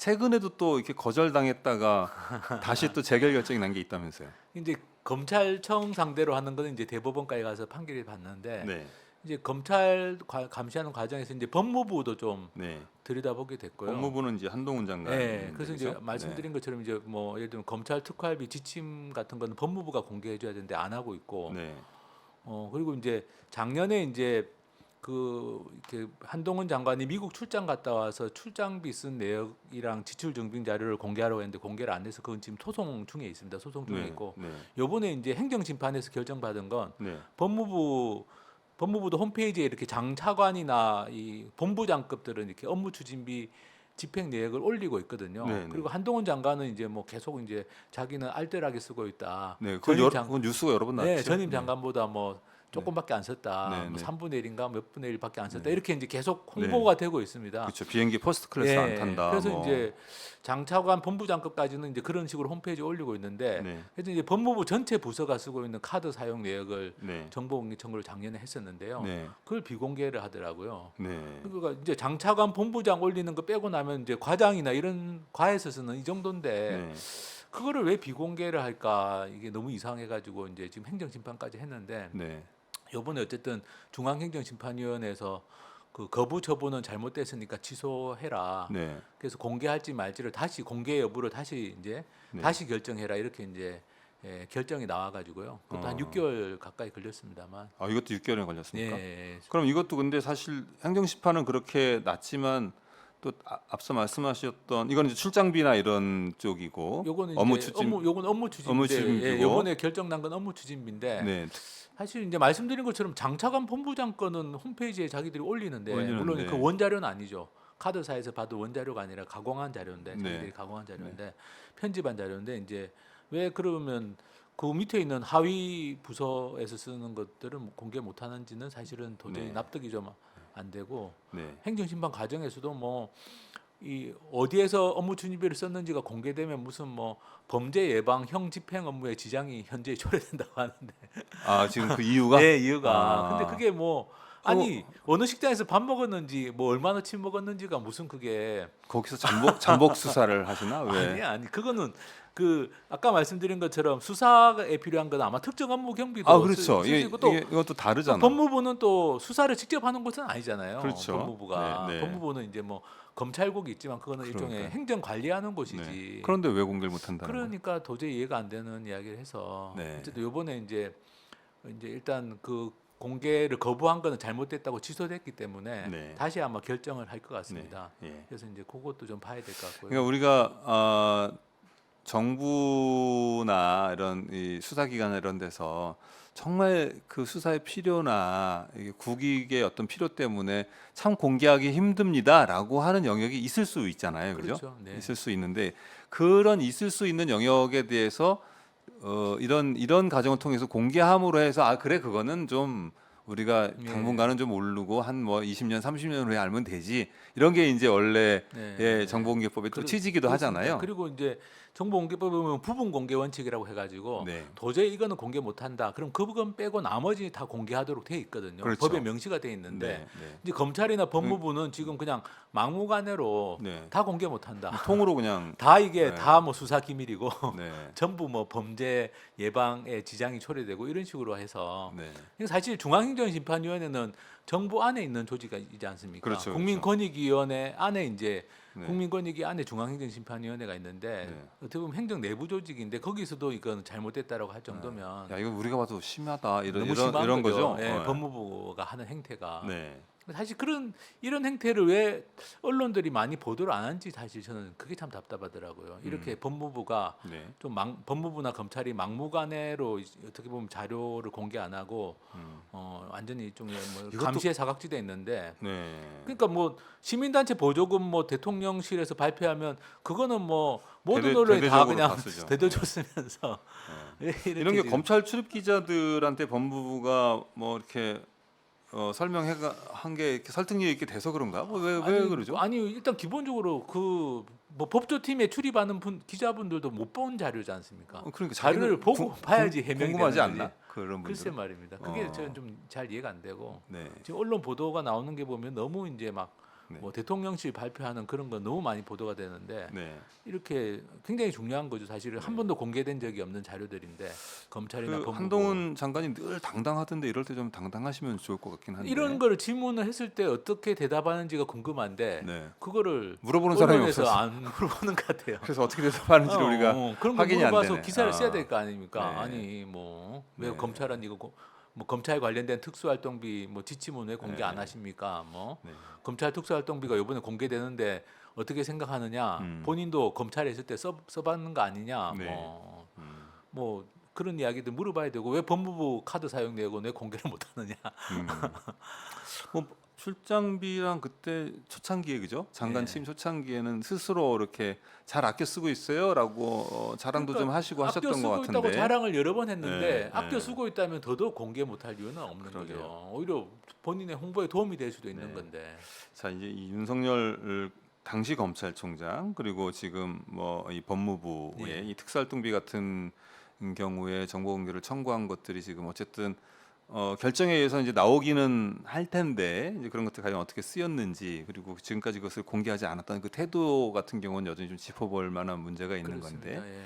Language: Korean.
최근에도 또 이렇게 거절당했다가 다시 또 재결 결정이 난 게 있다면서요. 이제 검찰청 상대로 하는 거는 이제 대법원까지 가서 판결이 봤는데 네. 이제 검찰 감시하는 과정에서 이제 법무부도 좀 네. 들여다보게 됐고요. 법무부는 이제 한동훈 장관. 네, 그래서 이제 얘기죠? 말씀드린 것처럼 이제 뭐 예를 들면 검찰 특활비 지침 같은 거는 법무부가 공개해줘야 되는데 안 하고 있고, 네. 그리고 이제 작년에 이제 그 이렇게 한동훈 장관이 미국 출장 갔다 와서 출장비 쓴 내역이랑 지출 증빙 자료를 공개하라고 했는데 공개를 안 해서 그건 지금 소송 중에 있습니다. 소송 중에 네. 있고 네. 요번에 이제 행정심판에서 결정받은 건 네. 법무부도 홈페이지에 이렇게 장 차관이나 이 본부장급들은 이렇게 업무 추진비 집행 내역을 올리고 있거든요. 네, 네. 그리고 한동훈 장관은 이제 뭐 계속 이제 자기는 알뜰하게 쓰고 있다. 네. 전임 뉴스가 여러 번 나왔죠. 네, 전임 장관보다 뭐 조금밖에 안 썼다. 네, 뭐 네. 3분의 1인가 몇 분의 1밖에 안 썼다. 네. 이렇게 이제 계속 홍보가 되고 있습니다. 그렇죠. 비행기 퍼스트 클래스 안 탄다. 그래서 뭐. 이제 장차관 본부장급까지는 이제 그런 식으로 홈페이지에 올리고 있는데 네. 그래서 이제 법무부 전체 부서가 쓰고 있는 카드 사용 내역을 네. 정보공개 청구를 작년에 했었는데요. 네. 그걸 비공개를 하더라고요. 네. 그러니까 이제 장차관 본부장 올리는 거 빼고 나면 이제 과장이나 이런 과에서 쓰는 이 정도인데 네. 그거를 왜 비공개를 할까 이게 너무 이상해가지고 이제 지금 행정심판까지 했는데 네. 요번에 어쨌든 중앙행정심판위원회에서 그 거부 처분은 잘못됐으니까 취소해라. 네. 그래서 공개할지 말지를 다시 공개 여부를 다시 이제 네. 다시 결정해라 이렇게 이제 결정이 나와가지고요. 그것도 한 6개월 가까이 걸렸습니다만. 아, 이것도 6개월이 걸렸습니까? 예. 그럼 이것도 근데 사실 행정심판은 그렇게 낮지만 또 앞서 말씀하셨던 이건 이제 출장비나 이런 쪽이고 요거는 업무 이제 추진 요건 업무 추진인데 업무 추진비고. 요번에 결정난 건 업무 추진비인데 네. 사실 이제 말씀드린 것처럼 장차관 본부장 건은 홈페이지에 자기들이 올리는데 올리는데. 물론 그 원자료는 아니죠. 카드사에서 받은 원자료가 아니라 가공한 자료인데 네. 자기들이 가공한 자료인데 편집한 자료인데 이제 왜 그러면 그 밑에 있는 하위 부서에서 쓰는 것들은 공개 못 하는지는 사실은 도저히 네. 납득이 좀 안 되고 네. 행정심판 과정에서도 뭐 이 어디에서 업무 추진비를 썼는지가 공개되면 무슨 뭐 범죄 예방 형 집행 업무에 지장이 현저히 초래된다고 하는데 아, 지금 그 이유가 네 이유가 아. 근데 그게 뭐 아니 어느 식당에서 밥 먹었는지 뭐 얼마나 치 먹었는지가 무슨 그게 거기서 잠복 수사를 하시나? 왜? 아니 그거는 그 아까 말씀드린 것처럼 수사에 필요한 건 아마 특정 업무 경비도 아, 그렇죠. 쓸수 이게 있고 또 이것도 다르잖아. 법무부는 또 수사를 직접 하는 것은 아니잖아요. 그렇죠. 법무부가 네, 네. 법무부는 이제 뭐 검찰국이 있지만 그거는 일종의 그러니까요. 행정 관리하는 곳이지. 네. 그런데 왜 공개를 못 한다는 거예요? 그러니까 도저히 이해가 안 되는 이야기를 해서 네. 어쨌든 이번에 이제 일단 그 공개를 거부한 거는 잘못됐다고 취소됐기 때문에 네. 다시 아마 결정을 할 것 같습니다. 네. 예. 그래서 이제 그것도 좀 봐야 될 것 같고요. 그러니까 우리가 정부나 이런 이 수사기관 이런 데서 정말 그 수사의 필요나 이게 국익의 어떤 필요 때문에 참 공개하기 힘듭니다라고 하는 영역이 있을 수 있잖아요, 그죠? 그렇죠. 네. 있을 수 있는데 그런 있을 수 있는 영역에 대해서 이런 과정을 통해서 공개함으로 해서 아 그래 그거는 좀 우리가 예. 당분간은 좀 모르고 한 뭐 20년, 30년 후에 알면 되지. 이런 게 이제 원래 네. 예, 정보공개법의 또 취지기도 그렇습니다. 하잖아요. 그리고 이제 정보공개법에 보면 부분 공개 원칙이라고 해가지고 네. 도저히 이거는 공개 못한다. 그럼 그 부분 빼고 나머지 다 공개하도록 돼 있거든요. 그렇죠. 법에 명시가 돼 있는데 네, 네. 이제 검찰이나 법무부는 지금 그냥 막무가내로 네. 다 공개 못한다. 통으로 그냥 다 이게 네. 다 뭐 수사 기밀이고 네. 전부 뭐 범죄 예방에 지장이 초래되고 이런 식으로 해서 네. 사실 중앙행정심판위원회는 정부 안에 있는 조직이지 않습니까? 그렇죠, 국민권익위원회 안에 이제 네. 국민권익위 안에 중앙행정심판위원회가 있는데 네. 어떻게 보면 행정 내부 조직인데 거기서도 이건 잘못됐다라고 할 정도면 야, 이거 우리가 봐도 심하다. 너무 심한 이런 거죠. 예, 법무부가 하는 행태가 네. 사실 이런 행태를 왜 언론들이 많이 보도를 안 한지 사실 저는 그게 참 답답하더라고요. 이렇게 법무부가 네. 좀 법무부나 검찰이 막무가내로 어떻게 보면 자료를 공개 안 하고 완전히 일종의 뭐 이것도- 감시의 사각지대에 있는데 네. 그러니까 뭐 시민단체 보조금 뭐 대통령실에서 발표하면 그거는 뭐 모든 언론이 다 대대적으로 그냥 다 쓰죠. 대대줬으면서 이런 게 검찰 출입 기자들한테 법무부가 뭐 이렇게 설명해 한 게 이렇게 설득력 있게 돼서 그런가? 왜 그러죠? 아니 일단 기본적으로 그 뭐 법조팀에 출입하는 기자분들도 못 본 자료지 않습니까? 그러니까 자료를 자기는 보고 봐야지 해명이 궁금하지 되는 않나? 거지. 그런 글쎄 분들. 말입니다. 그게 저는 좀 잘 이해가 안 되고 네. 지금 언론 보도가 나오는 게 보면 너무 이제 막 네. 뭐 대통령실 발표하는 그런 거 너무 많이 보도가 되는데 네. 이렇게 굉장히 중요한 거죠. 사실은 한 네. 번도 공개된 적이 없는 자료들인데 검찰이나 그 법무부 한동훈 장관이 늘 당당하던데 이럴 때 좀 당당하시면 좋을 것 같긴 한데. 이런 거를 질문을 했을 때 어떻게 대답하는지가 궁금한데 네. 그거를 물어보는 사람이 언론에서 없어서. 안 물어보는 것 같아요. 그래서 어떻게 대답하는지를 우리가 그런 거 확인이 안 물어봐서 되네. 기사를 써야 될 아. 거 아닙니까? 네. 아니 뭐 왜 네. 검찰은 이거 뭐 검찰 관련된 특수활동비 뭐 지침은 왜 공개 안 네. 하십니까? 뭐 네. 검찰 특수활동비가 이번에 공개되는데 어떻게 생각하느냐? 음. 본인도 검찰에 있을 때 써봤는 거 아니냐? 네. 뭐, 음. 뭐 그런 이야기들 물어봐야 되고 왜 법무부 카드 사용 내역은 왜 공개를 못 하느냐? 음. 뭐 출장비랑 그때 초창기에 그죠? 장관 예. 취임 초창기에는 스스로 이렇게 잘 아껴 쓰고 있어요라고 자랑도 좀 하시고 아껴 하셨던 것 쓰고 있다고 같은데. 자랑을 여러 번 했는데 네, 아껴 네. 쓰고 있다면 더더욱 공개 못할 이유는 없는 그러게요. 거죠. 오히려 본인의 홍보에 도움이 될 수도 있는 네. 건데. 자 이제 이 윤석열 당시 검찰총장 그리고 지금 뭐 이 법무부의 예. 이 특수활동비 같은 경우에 정보 공개를 청구한 것들이 지금 어쨌든 결정에 의해서 이제 나오기는 할 텐데 이제 그런 것들 과연 어떻게 쓰였는지 그리고 지금까지 그것을 공개하지 않았던 그 태도 같은 경우는 여전히 좀 짚어볼 만한 문제가 있는 그렇습니다. 건데 예.